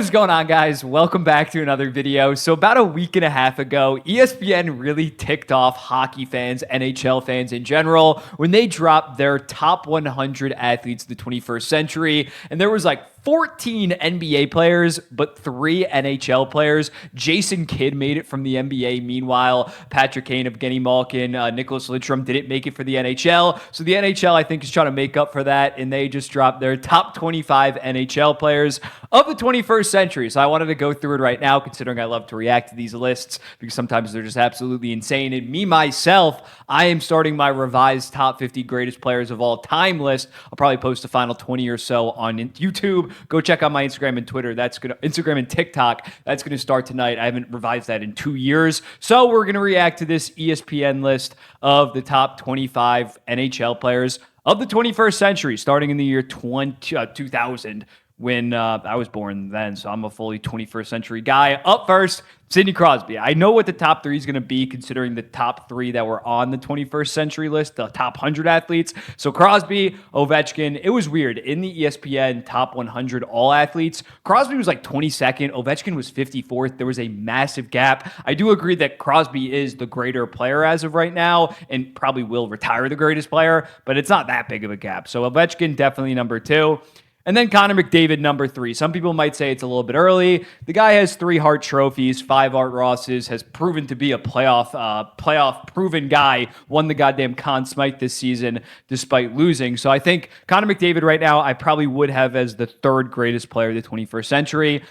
What is going on, guys? Welcome back to another video. So about a week and a half ago, ESPN really ticked off hockey fans, NHL fans in general, when they dropped their top 100 athletes of the 21st century. And there was like 14 NBA players, but 3 NHL players. Jason Kidd made it from the NBA. Meanwhile, Patrick Kane, Evgeny Malkin, Nicholas Lidstrom didn't make it for the NHL. So the NHL, I think, is trying to make up for that, and they just dropped their top 25 NHL players of the 21st century. So I wanted to go through it right now, considering I love to react to these lists, because sometimes they're just absolutely insane. And me, myself, I am starting my revised top 50 greatest players of all time list. I'll probably post the final 20 or so on YouTube. Go check out my Instagram and Twitter. Instagram and TikTok. That's gonna start tonight. I haven't revised that in 2 years. So we're gonna react to this ESPN list of the top 25 NHL players of the 21st century, starting in the year 2000. When I was born then, so I'm a fully 21st century guy. Up first, Sidney Crosby. I know what the top 3 is going to be, considering the top 3 that were on the 21st century list, the top 100 athletes. So Crosby, Ovechkin. It was weird. In the ESPN top 100 all athletes, Crosby was like 22nd. Ovechkin was 54th. There was a massive gap. I do agree that Crosby is the greater player as of right now, and probably will retire the greatest player, but it's not that big of a gap. So Ovechkin, definitely number 2. And then Connor McDavid, number 3. Some people might say it's a little bit early. The guy has 3 Hart trophies, 5 Art Rosses, has proven to be a playoff proven guy. Won the goddamn Conn Smythe this season despite losing. So I think Connor McDavid right now, I probably would have as the 3rd greatest player of the 21st century.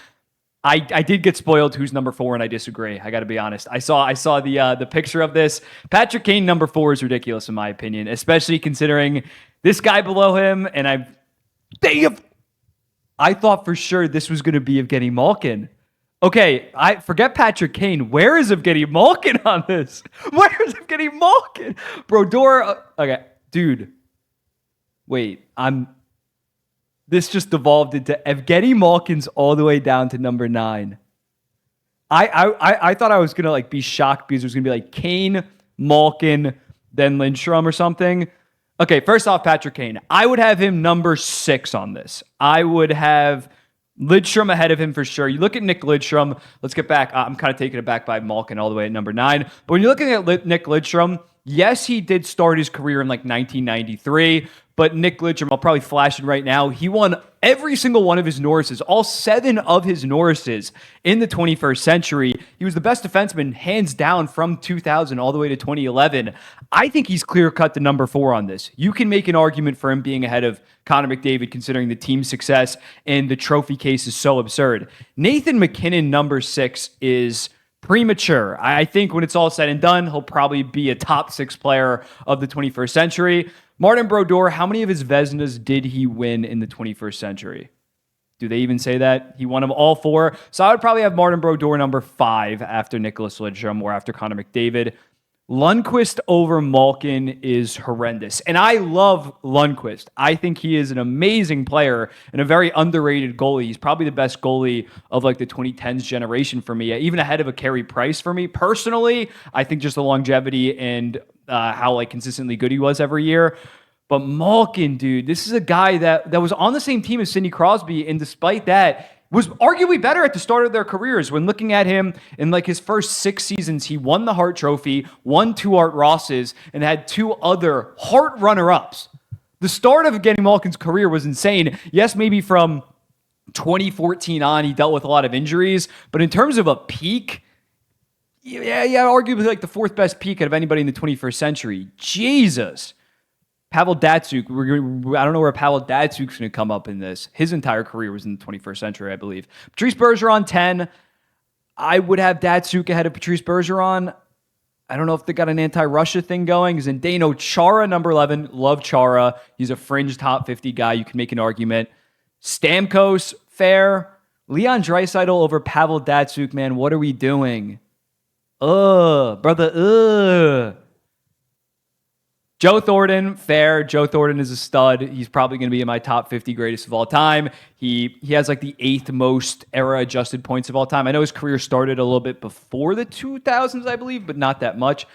I did get spoiled who's number 4, and I disagree. I got to be honest. I saw the picture of this. Patrick Kane, number 4, is ridiculous in my opinion, especially considering this guy below him, and I thought for sure this was going to be Evgeny Malkin. Okay, I forget Patrick Kane. Where is Evgeny Malkin on this? Where is Evgeny Malkin? Brodeur. Okay, dude. Wait, this just evolved into Evgeny Malkin's all the way down to number 9. I thought I was going to be shocked because it was going to be like Kane, Malkin, then Lindstrom or something. Okay, first off, Patrick Kane. I would have him number 6 on this. I would have Lidstrom ahead of him for sure. You look at Nick Lidstrom. Let's get back. I'm kind of taken aback by Malkin all the way at number 9. But when you're looking at Nick Lidstrom, yes, he did start his career in 1993. But Nick Lidstrom, I'll probably flash it right now. He won every single one of his Norrises, all 7 of his Norrises in the 21st century. He was the best defenseman, hands down, from 2000 all the way to 2011. I think he's clear-cut to number 4 on this. You can make an argument for him being ahead of Connor McDavid, considering the team's success, and the trophy case is so absurd. Nathan MacKinnon, number 6, is premature. I think when it's all said and done, he'll probably be a top 6 player of the 21st century. Martin Brodeur, how many of his Vezinas did he win in the 21st century? Do they even say that? He won them all 4. So I would probably have Martin Brodeur number 5 after Nicholas Lidstrom or after Connor McDavid. Lundqvist over Malkin is horrendous. And I love Lundqvist. I think he is an amazing player and a very underrated goalie. He's probably the best goalie of the 2010s generation for me, even ahead of a Carey Price for me. Personally, I think just the longevity and how consistently good he was every year. But Malkin, dude, this is a guy that was on the same team as Sidney Crosby, and despite that, was arguably better at the start of their careers. When looking at him in his first 6 seasons, he won the Hart Trophy, won 2 Art Rosses, and had 2 other Hart runner-ups. The start of Evgeny Malkin's career was insane. Yes, maybe from 2014 on, he dealt with a lot of injuries, but in terms of a peak, yeah, arguably the 4th best peak out of anybody in the 21st century. Jesus. Pavel Datsyuk, I don't know where Pavel Datsyuk's going to come up in this. His entire career was in the 21st century, I believe. Patrice Bergeron, 10. I would have Datsyuk ahead of Patrice Bergeron. I don't know if they got an anti-Russia thing going. Zdeno Chara, number 11. Love Chara. He's a fringe top 50 guy. You can make an argument. Stamkos, fair. Leon Draisaitl over Pavel Datsyuk, man. What are we doing? Brother. Joe Thornton, fair. Joe Thornton is a stud. He's probably going to be in my top 50 greatest of all time. He has the 8th most era-adjusted points of all time. I know his career started a little bit before the 2000s, I believe, but not that much.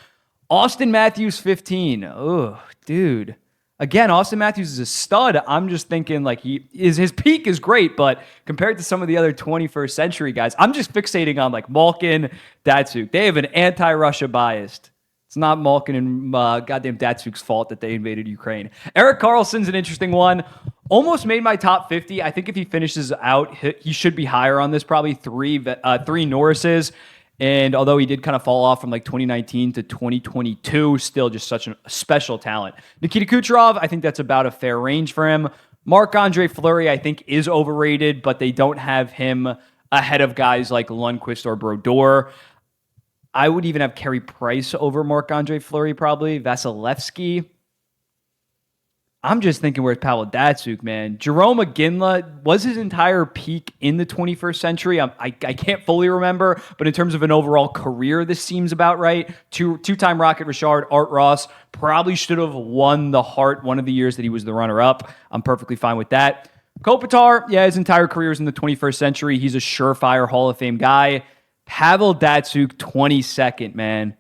Austin Matthews, 15. Oh, dude. Again, Austin Matthews is a stud. I'm just thinking like his peak is great, but compared to some of the other 21st century guys, I'm just fixating on like Malkin, Datsyuk. They have an anti-Russia bias. It's not Malkin and goddamn Datsuk's fault that they invaded Ukraine. Erik Karlsson's an interesting one. Almost made my top 50. I think if he finishes out, he should be higher on this. Probably three Norrises. And although he did kind of fall off from like 2019 to 2022, still just such a special talent. Nikita Kucherov, I think that's about a fair range for him. Marc-Andre Fleury, I think, is overrated, but they don't have him ahead of guys like Lundqvist or Brodeur. I would even have Carey Price over Marc-Andre Fleury, probably. Vasilevsky. I'm just thinking where's Pavel Datsyuk, man. Jerome Iginla, was his entire peak in the 21st century? I can't fully remember, but in terms of an overall career, this seems about right. Two-time Rocket Richard, Art Ross, probably should have won the Hart one of the years that he was the runner-up. I'm perfectly fine with that. Kopitar, yeah, his entire career is in the 21st century. He's a surefire Hall of Fame guy. Pavel Datsyuk, 22nd, man.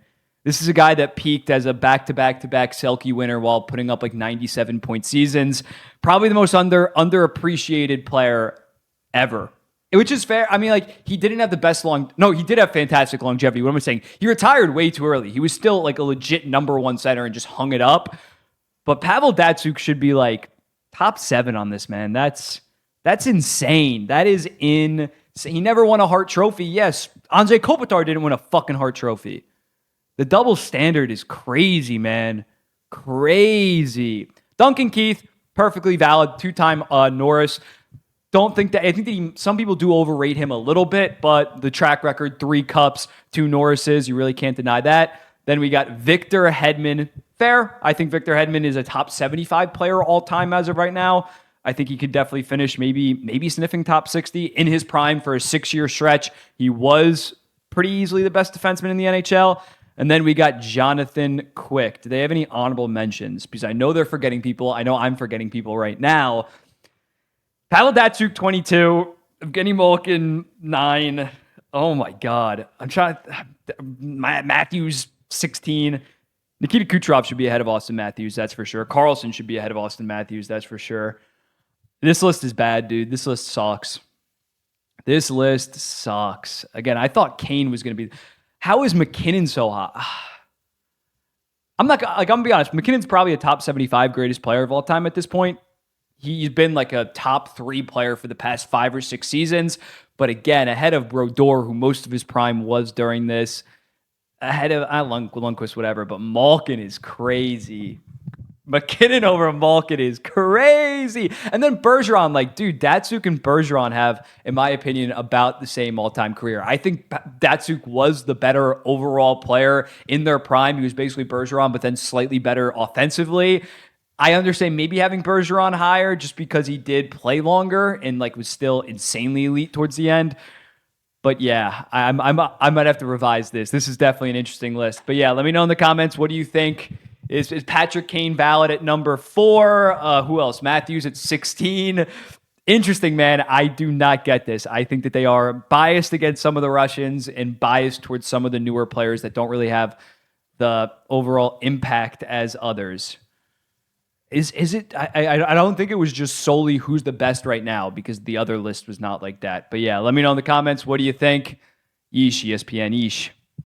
This is a guy that peaked as a back-to-back-to-back Selke winner while putting up like 97-point seasons. Probably the most underappreciated player ever, which is fair. I mean, like, he didn't have the best he did have fantastic longevity. What am I saying? He retired way too early. He was still like a legit number one center and just hung it up. But Pavel Datsyuk should be like top 7 on this, man. That's insane. That is insane. He never won a Hart Trophy. Yes, Anze Kopitar didn't win a fucking Hart Trophy. The double standard is crazy, man. Crazy. Duncan Keith, perfectly valid. 2-time Norris. I think that some people do overrate him a little bit, but the track record, 3 cups, 2 Norrises, you really can't deny that. Then we got Victor Hedman. Fair. I think Victor Hedman is a top 75 player all time as of right now. I think he could definitely finish maybe sniffing top 60 in his prime for a 6-year stretch. He was pretty easily the best defenseman in the NHL. And then we got Jonathan Quick. Do they have any honorable mentions? Because I know they're forgetting people. I know I'm forgetting people right now. Pavel Datsyuk, 22. Evgeny Malkin, 9. Oh, my God. Matthews, 16. Nikita Kucherov should be ahead of Austin Matthews, that's for sure. Karlsson should be ahead of Austin Matthews, that's for sure. This list is bad, dude. This list sucks. Again, I thought Kane was going to be... How is McKinnon so hot? I'm gonna be honest. McKinnon's probably a top 75 greatest player of all time at this point. He's been like a top 3 player for the past 5 or 6 seasons. But again, ahead of Brodeur, who most of his prime was during this. Ahead of Lundqvist, whatever. But Malkin is crazy. McKinnon over Malkin is crazy. And then Bergeron, like, dude, Datsyuk and Bergeron have, in my opinion, about the same all-time career. I think Datsyuk was the better overall player in their prime. He was basically Bergeron, but then slightly better offensively. I understand maybe having Bergeron higher just because he did play longer and like was still insanely elite towards the end. But yeah, I might have to revise this. This is definitely an interesting list. But yeah, let me know in the comments, what do you think? Is Patrick Kane valid at number 4? Who else? Matthews at 16. Interesting, man. I do not get this. I think that they are biased against some of the Russians and biased towards some of the newer players that don't really have the overall impact as others. Is it? I don't think it was just solely who's the best right now, because the other list was not like that. But yeah, let me know in the comments. What do you think? Yeesh, ESPN, yeesh.